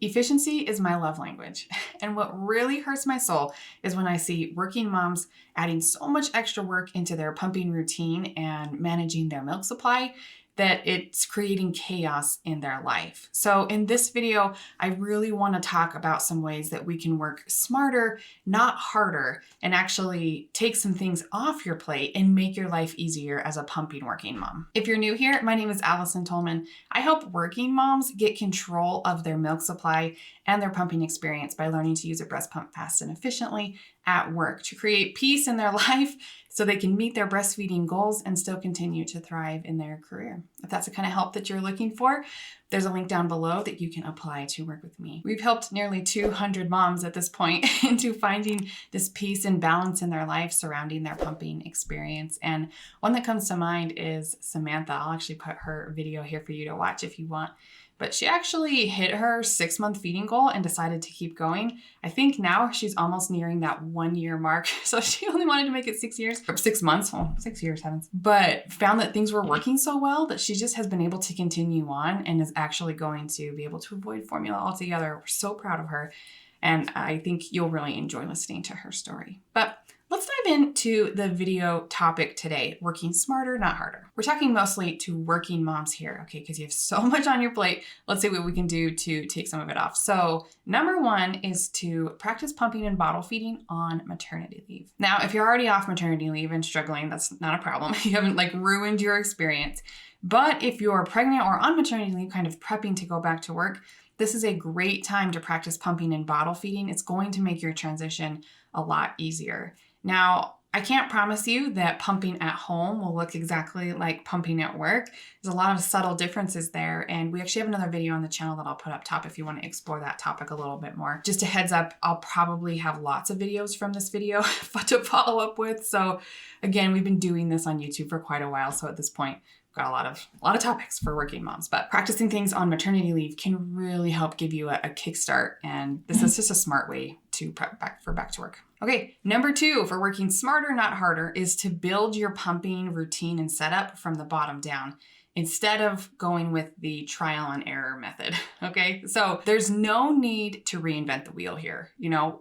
Efficiency is my love language. And what really hurts my soul is when I see working moms adding so much extra work into their pumping routine and managing their milk supply that it's creating chaos in their life. So in this video, I really want to talk about some ways that we can work smarter, not harder, and actually take some things off your plate and make your life easier as a pumping working mom. If you're new here, my name is Allison Tolman. I help working moms get control of their milk supply and their pumping experience by learning to use a breast pump fast and efficiently at work to create peace in their life so they can meet their breastfeeding goals and still continue to thrive in their career. If that's the kind of help that you're looking for, there's a link down below that you can apply to work with me. We've helped nearly 200 moms at this point into finding this peace and balance in their life surrounding their pumping experience. And one that comes to mind is Samantha. I'll actually put her video here for you to watch if you want. But she actually hit her 6-month feeding goal and decided to keep going. I think now she's almost nearing that 1-year mark. So she only wanted to make it 6 years, or 6 months, well, 6 years, heavens. But found that things were working so well that she just has been able to continue on and is actually going to be able to avoid formula altogether. We're so proud of her. And I think you'll really enjoy listening to her story. But let's dive into the video topic today, working smarter, not harder. We're talking mostly to working moms here, okay, because you have so much on your plate. Let's see what we can do to take some of it off. So number one is to practice pumping and bottle feeding on maternity leave. Now, if you're already off maternity leave and struggling, that's not a problem. You haven't ruined your experience. But if you're pregnant or on maternity leave, kind of prepping to go back to work, this is a great time to practice pumping and bottle feeding. It's going to make your transition a lot easier. Now, I can't promise you that pumping at home will look exactly like pumping at work. There's a lot of subtle differences there, and we actually have another video on the channel that I'll put up top if you want to explore that topic a little bit more. Just a heads up, I'll probably have lots of videos from this video to follow up with. So again, we've been doing this on YouTube for quite a while, so at this point, got a lot of topics for working moms, but practicing things on maternity leave can really help give you a kickstart. And this is just a smart way to prep back to work. Okay, number two for working smarter, not harder, is to build your pumping routine and setup from the bottom down instead of going with the trial and error method. Okay, so there's no need to reinvent the wheel here.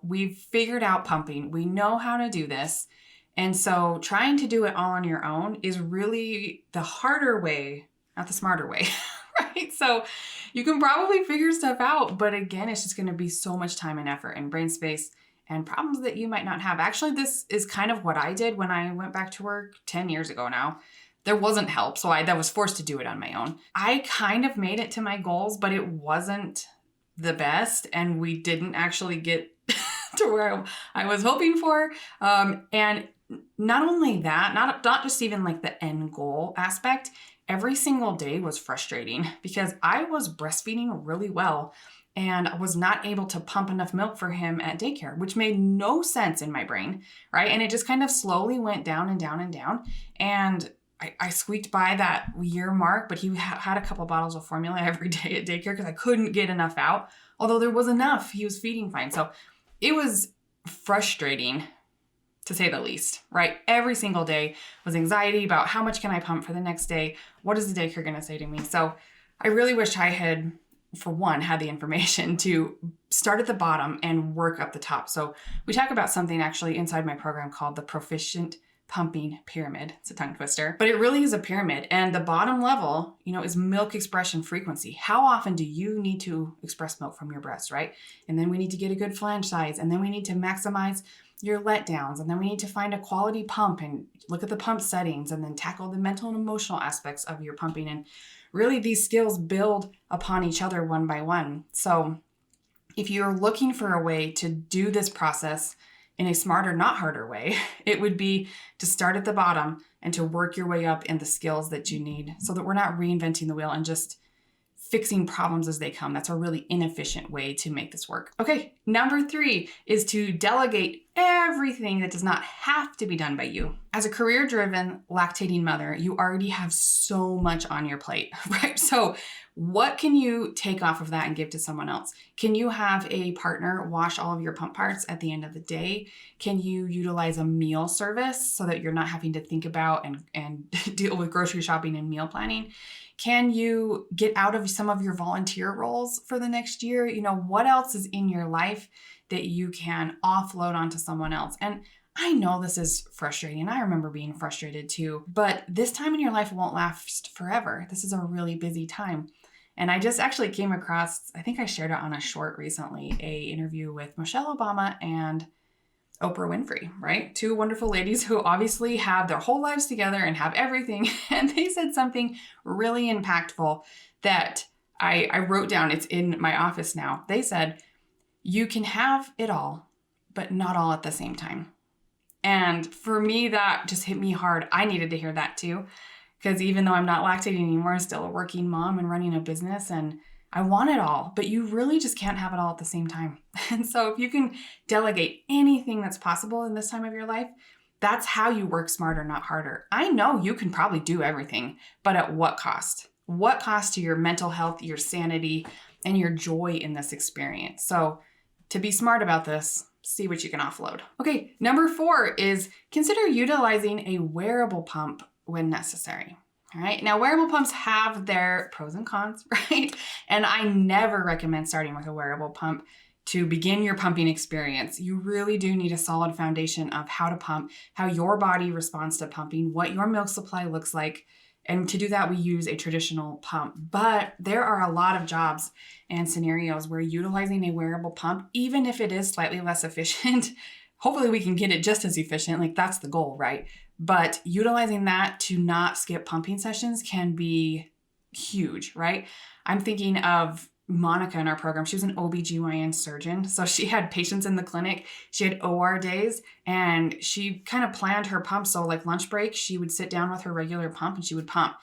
We've figured out pumping. We know how to do this. And so trying to do it all on your own is really the harder way, not the smarter way, right? So you can probably figure stuff out, but again, it's just going to be so much time and effort and brain space and problems that you might not have. Actually, this is kind of what I did when I went back to work 10 years ago now. There wasn't help, so I was forced to do it on my own. I kind of made it to my goals, but it wasn't the best, and we didn't actually get to where I was hoping for. And not only that, not just even the end goal aspect, every single day was frustrating because I was breastfeeding really well and I was not able to pump enough milk for him at daycare, which made no sense in my brain, right? And it just kind of slowly went down and down and down. And I squeaked by that year mark, but he had a couple bottles of formula every day at daycare because I couldn't get enough out. Although there was enough, he was feeding fine. So it was frustrating, to say the least, right? Every single day was anxiety about how much can I pump for the next day? What is the daycare going to say to me? So I really wish I had, for one, had the information to start at the bottom and work up the top. So we talk about something actually inside my program called the Proficient Pumping Pyramid. It's a tongue twister, but it really is a pyramid. And the bottom level, is milk expression frequency. How often do you need to express milk from your breast, right? And then we need to get a good flange size. And then we need to maximize your letdowns. And then we need to find a quality pump and look at the pump settings and then tackle the mental and emotional aspects of your pumping. And really these skills build upon each other one by one. So if you're looking for a way to do this process in a smarter, not harder way, it would be to start at the bottom and to work your way up in the skills that you need so that we're not reinventing the wheel and just fixing problems as they come. That's a really inefficient way to make this work. Okay, number three is to delegate everything that does not have to be done by you. As a career-driven lactating mother, you already have so much on your plate, right? So what can you take off of that and give to someone else? Can you have a partner wash all of your pump parts at the end of the day? Can you utilize a meal service so that you're not having to think about and deal with grocery shopping and meal planning? Can you get out of some of your volunteer roles for the next year? What else is in your life that you can offload onto someone else? And I know this is frustrating. I remember being frustrated too, but this time in your life won't last forever. This is a really busy time. And I just actually came across, I think I shared it on a short recently, a interview with Michelle Obama and Oprah Winfrey, right? Two wonderful ladies who obviously have their whole lives together and have everything. And they said something really impactful that I wrote down. It's in my office now. They said, you can have it all, but not all at the same time. And for me, that just hit me hard. I needed to hear that too, because even though I'm not lactating anymore, I'm still a working mom and running a business, and I want it all, but you really just can't have it all at the same time. And so if you can delegate anything that's possible in this time of your life, that's how you work smarter, not harder. I know you can probably do everything, but at what cost? What cost to your mental health, your sanity, and your joy in this experience? So to be smart about this, see what you can offload. Okay, number 4 is consider utilizing a wearable pump when necessary. All right, now wearable pumps have their pros and cons, right? And I never recommend starting with a wearable pump to begin your pumping experience. You really do need a solid foundation of how to pump, how your body responds to pumping, what your milk supply looks like. And to do that, we use a traditional pump. But there are a lot of jobs and scenarios where utilizing a wearable pump, even if it is slightly less efficient, hopefully we can get it just as efficient. Like that's the goal, right? But utilizing that to not skip pumping sessions can be huge, right? I'm thinking of Monica in our program. She was an OBGYN surgeon. So she had patients in the clinic. She had OR days and she kind of planned her pump. So like lunch break, she would sit down with her regular pump and she would pump.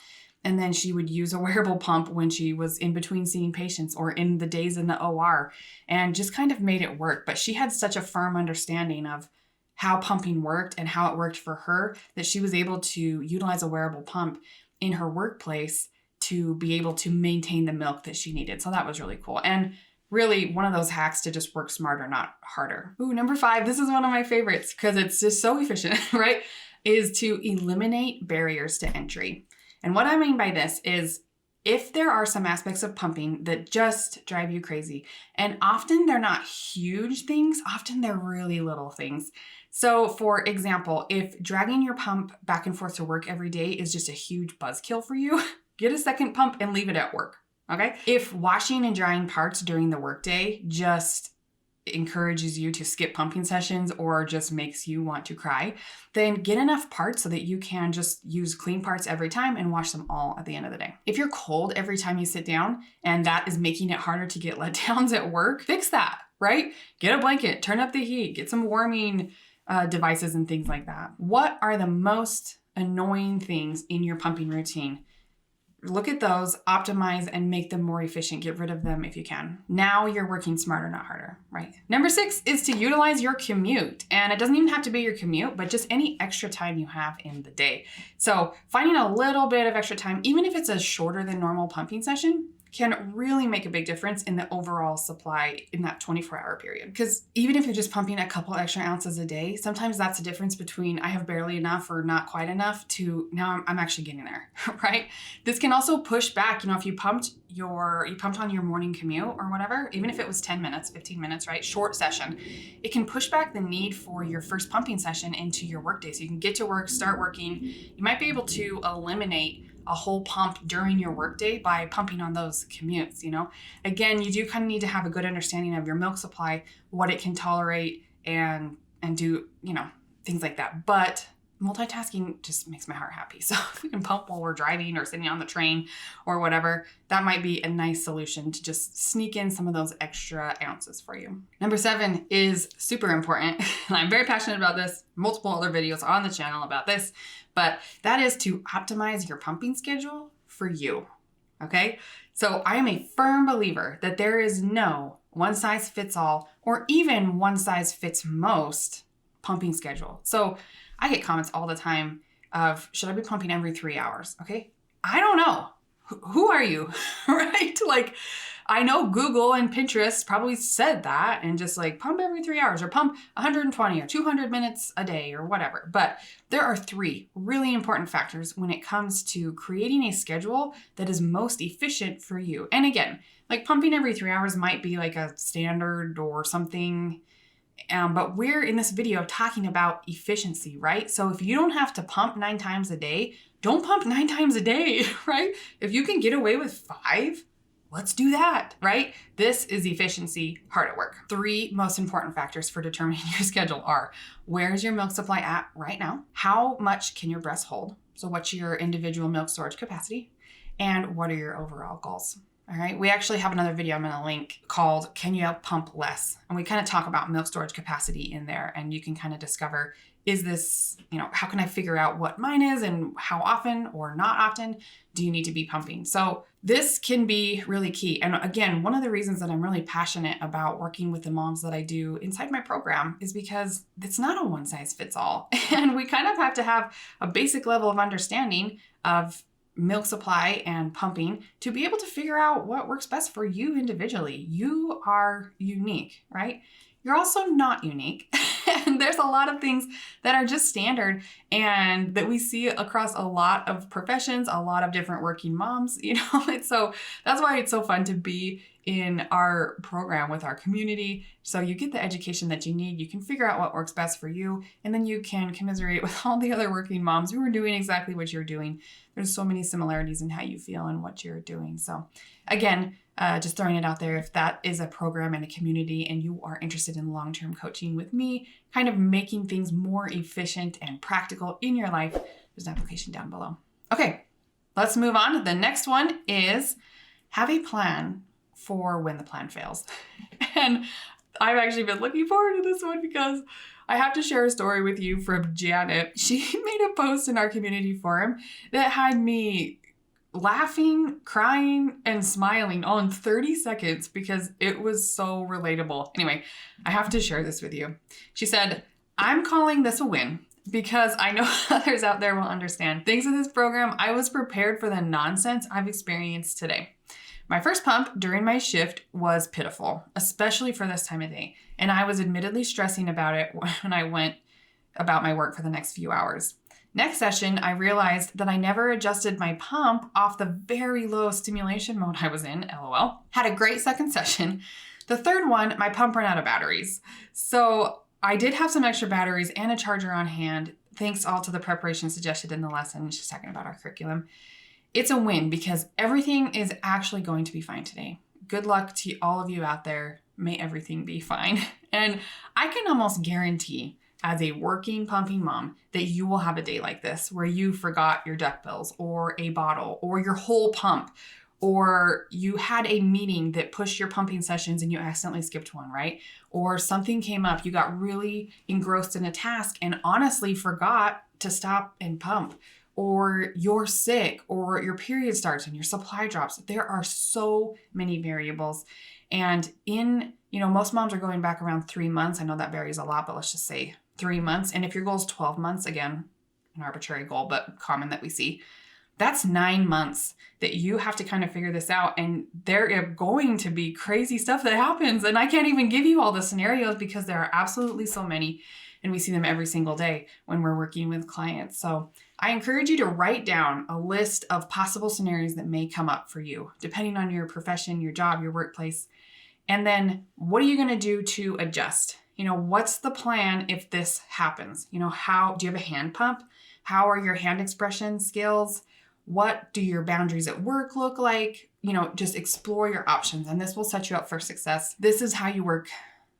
And then she would use a wearable pump when she was in between seeing patients or in the days in the OR and just kind of made it work. But she had such a firm understanding of how pumping worked and how it worked for her that she was able to utilize a wearable pump in her workplace to be able to maintain the milk that she needed. So that was really cool. And really one of those hacks to just work smarter, not harder. Ooh, number 5, this is one of my favorites because it's just so efficient, right? Is to eliminate barriers to entry. And what I mean by this is if there are some aspects of pumping that just drive you crazy, and often they're not huge things, often they're really little things. So for example, if dragging your pump back and forth to work every day is just a huge buzzkill for you, get a second pump and leave it at work, okay? If washing and drying parts during the workday just encourages you to skip pumping sessions or just makes you want to cry, then get enough parts so that you can just use clean parts every time and wash them all at the end of the day. If you're cold every time you sit down and that is making it harder to get letdowns at work, fix that, right? Get a blanket, turn up the heat, get some warming devices and things like that. What are the most annoying things in your pumping routine? Look at those, optimize, and make them more efficient. Get rid of them if you can. Now you're working smarter, not harder, right? Number 6 is to utilize your commute. And it doesn't even have to be your commute, but just any extra time you have in the day. So finding a little bit of extra time, even if it's a shorter than normal pumping session, can really make a big difference in the overall supply in that 24-hour period. Because even if you're just pumping a couple extra ounces a day, sometimes that's the difference between I have barely enough or not quite enough to now I'm actually getting there, right? This can also push back, if you pumped on your morning commute or whatever, even if it was 10 minutes, 15 minutes, right? Short session, it can push back the need for your first pumping session into your workday. So you can get to work, start working. You might be able to eliminate a whole pump during your workday by pumping on those commutes, Again, you do kind of need to have a good understanding of your milk supply, what it can tolerate and do, things like that. But multitasking just makes my heart happy. So if we can pump while we're driving or sitting on the train or whatever, that might be a nice solution to just sneak in some of those extra ounces for you. Number 7 is super important. And I'm very passionate about this. Multiple other videos on the channel about this, but that is to optimize your pumping schedule for you. Okay. So I am a firm believer that there is no one size fits all or even one size fits most pumping schedule. So I get comments all the time of, should I be pumping every 3 hours? Okay. I don't know. who are you? Right? Like, I know Google and Pinterest probably said that and just like pump every 3 hours or pump 120 or 200 minutes a day or whatever. But there are 3 really important factors when it comes to creating a schedule that is most efficient for you. And again, like pumping every 3 hours might be like a standard or something. But we're in this video talking about efficiency, right? So if you don't have to pump 9 times a day, don't pump 9 times a day, right? If you can get away with 5, let's do that, right? This is efficiency hard at work. 3 most important factors for determining your schedule are: where's your milk supply at right now? How much can your breast hold? So what's your individual milk storage capacity? And what are your overall goals? All right, we actually have another video I'm going to link called Can You Pump Less? And we kind of talk about milk storage capacity in there, and you can kind of discover, is this, how can I figure out what mine is and how often or not often do you need to be pumping? So this can be really key. And again, one of the reasons that I'm really passionate about working with the moms that I do inside my program is because it's not a one size fits all. And we kind of have to have a basic level of understanding of milk supply and pumping to be able to figure out what works best for you individually. You are unique, right? You're also not unique. And there's a lot of things that are just standard and that we see across a lot of professions, a lot of different working moms, And so that's why it's so fun to be in our program with our community. So you get the education that you need, you can figure out what works best for you, and then you can commiserate with all the other working moms who are doing exactly what you're doing. There's so many similarities in how you feel and what you're doing. So again, just throwing it out there, if that is a program and a community and you are interested in long-term coaching with me, kind of making things more efficient and practical in your life, there's an application down below. Okay, let's move on. The next one is have a plan for when the plan fails. And I've actually been looking forward to this one because I have to share a story with you from Janet. She made a post in our community forum that had me laughing, crying, and smiling all in 30 seconds because it was so relatable. Anyway, I have to share this with you. She said, "I'm calling this a win because I know others out there will understand. Thanks to this program, I was prepared for the nonsense I've experienced today. My first pump during my shift was pitiful, especially for this time of day, and I was admittedly stressing about it when I went about my work for the next few hours. Next session, I realized that I never adjusted my pump off the very low stimulation mode I was in, LOL. Had a great second session. The third one, my pump ran out of batteries. So I did have some extra batteries and a charger on hand, thanks all to the preparation suggested in the lesson." She's talking about our curriculum. "It's a win because everything is actually going to be fine today. Good luck to all of you out there. May everything be fine." And I can almost guarantee, as a working pumping mom, that you will have a day like this where you forgot your duck bills or a bottle or your whole pump, or you had a meeting that pushed your pumping sessions and you accidentally skipped one, right? Or something came up, you got really engrossed in a task and honestly forgot to stop and pump. Or you're sick, or your period starts and your supply drops. There are so many variables. And most moms are going back around 3 months. I know that varies a lot, but let's just say 3 months. And if your goal is 12 months, again, an arbitrary goal, but common that we see, that's 9 months that you have to kind of figure this out. And there are going to be crazy stuff that happens. And I can't even give you all the scenarios because there are absolutely so many. And we see them every single day when we're working with clients. So I encourage you to write down a list of possible scenarios that may come up for you, depending on your profession, your job, your workplace. And then what are you going to do to adjust? What's the plan if this happens? How do you have a hand pump? How are your hand expression skills? What do your boundaries at work look like? Just explore your options, and this will set you up for success. This is how you work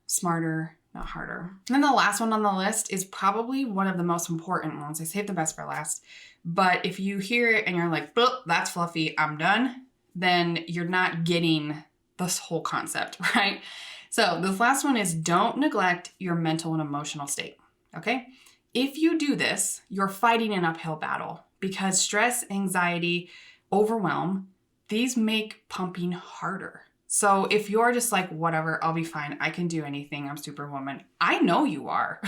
smarter, not harder. And then the last one on the list is probably one of the most important ones. I saved the best for last. But if you hear it and you're like, that's fluffy, I'm done, then you're not getting this whole concept, right? So this last one is don't neglect your mental and emotional state, okay? If you do this, you're fighting an uphill battle because stress, anxiety, overwhelm, these make pumping harder. So if you're just like, whatever, I'll be fine, I can do anything, I'm Superwoman, I know you are.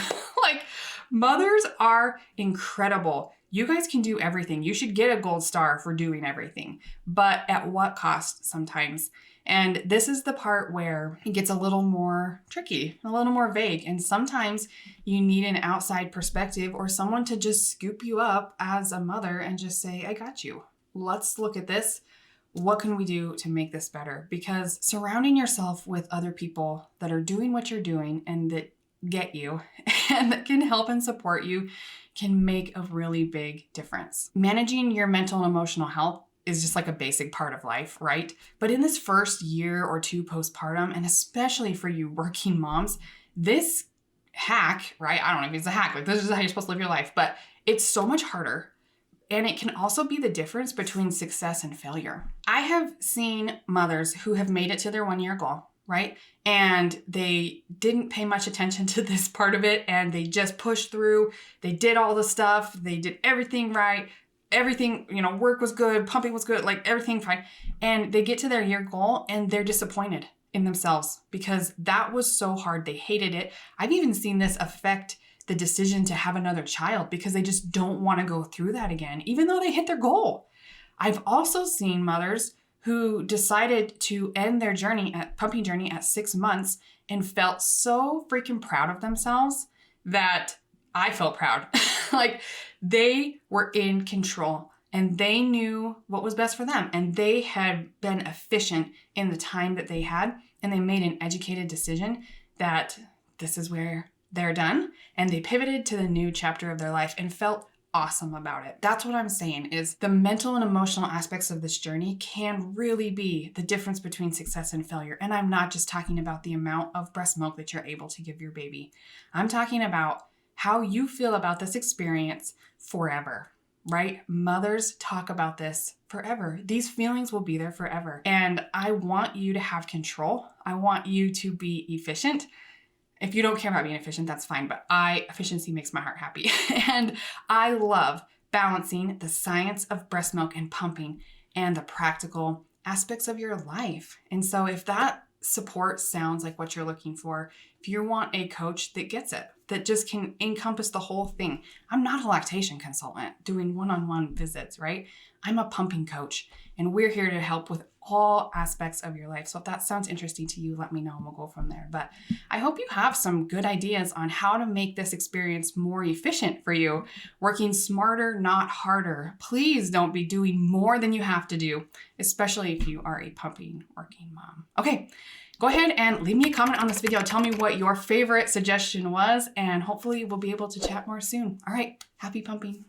Like, mothers are incredible. You guys can do everything. You should get a gold star for doing everything, but at what cost sometimes? And this is the part where it gets a little more tricky, a little more vague. And sometimes you need an outside perspective or someone to just scoop you up as a mother and just say, I got you. Let's look at this. What can we do to make this better? Because surrounding yourself with other people that are doing what you're doing and that get you and that can help and support you can make a really big difference. Managing your mental and emotional health is just like a basic part of life, right? But in this first year or two postpartum, and especially for you working moms, this hack, right? I don't know if it's a hack, like this is how you're supposed to live your life, but it's so much harder. And it can also be the difference between success and failure. I have seen mothers who have made it to their 1-year goal, right? And they didn't pay much attention to this part of it and they just pushed through. They did all the stuff. They did everything right. Everything, work was good, pumping was good, like everything fine. And they get to their year goal and they're disappointed in themselves because that was so hard. They hated it. I've even seen this affect the decision to have another child because they just don't want to go through that again, even though they hit their goal. I've also seen mothers who decided to end their pumping journey at 6 months and felt so freaking proud of themselves that I felt proud. Like they were in control and they knew what was best for them and they had been efficient in the time that they had and they made an educated decision that this is where they're done and they pivoted to the new chapter of their life and felt awesome about it. That's what I'm saying is the mental and emotional aspects of this journey can really be the difference between success and failure. And I'm not just talking about the amount of breast milk that you're able to give your baby. I'm talking about how you feel about this experience forever, right? Mothers talk about this forever. These feelings will be there forever. And I want you to have control. I want you to be efficient. If you don't care about being efficient, that's fine. But efficiency makes my heart happy. And I love balancing the science of breast milk and pumping and the practical aspects of your life. And so if that support sounds like what you're looking for, if you want a coach that gets it, that just can encompass the whole thing. I'm not a lactation consultant doing one-on-one visits, right? I'm a pumping coach and we're here to help with all aspects of your life. So if that sounds interesting to you, let me know and we'll go from there. But I hope you have some good ideas on how to make this experience more efficient for you, working smarter, not harder. Please don't be doing more than you have to do, especially if you are a pumping working mom. Okay, go ahead and leave me a comment on this video. Tell me what your favorite suggestion was, and hopefully we'll be able to chat more soon. All right, happy pumping.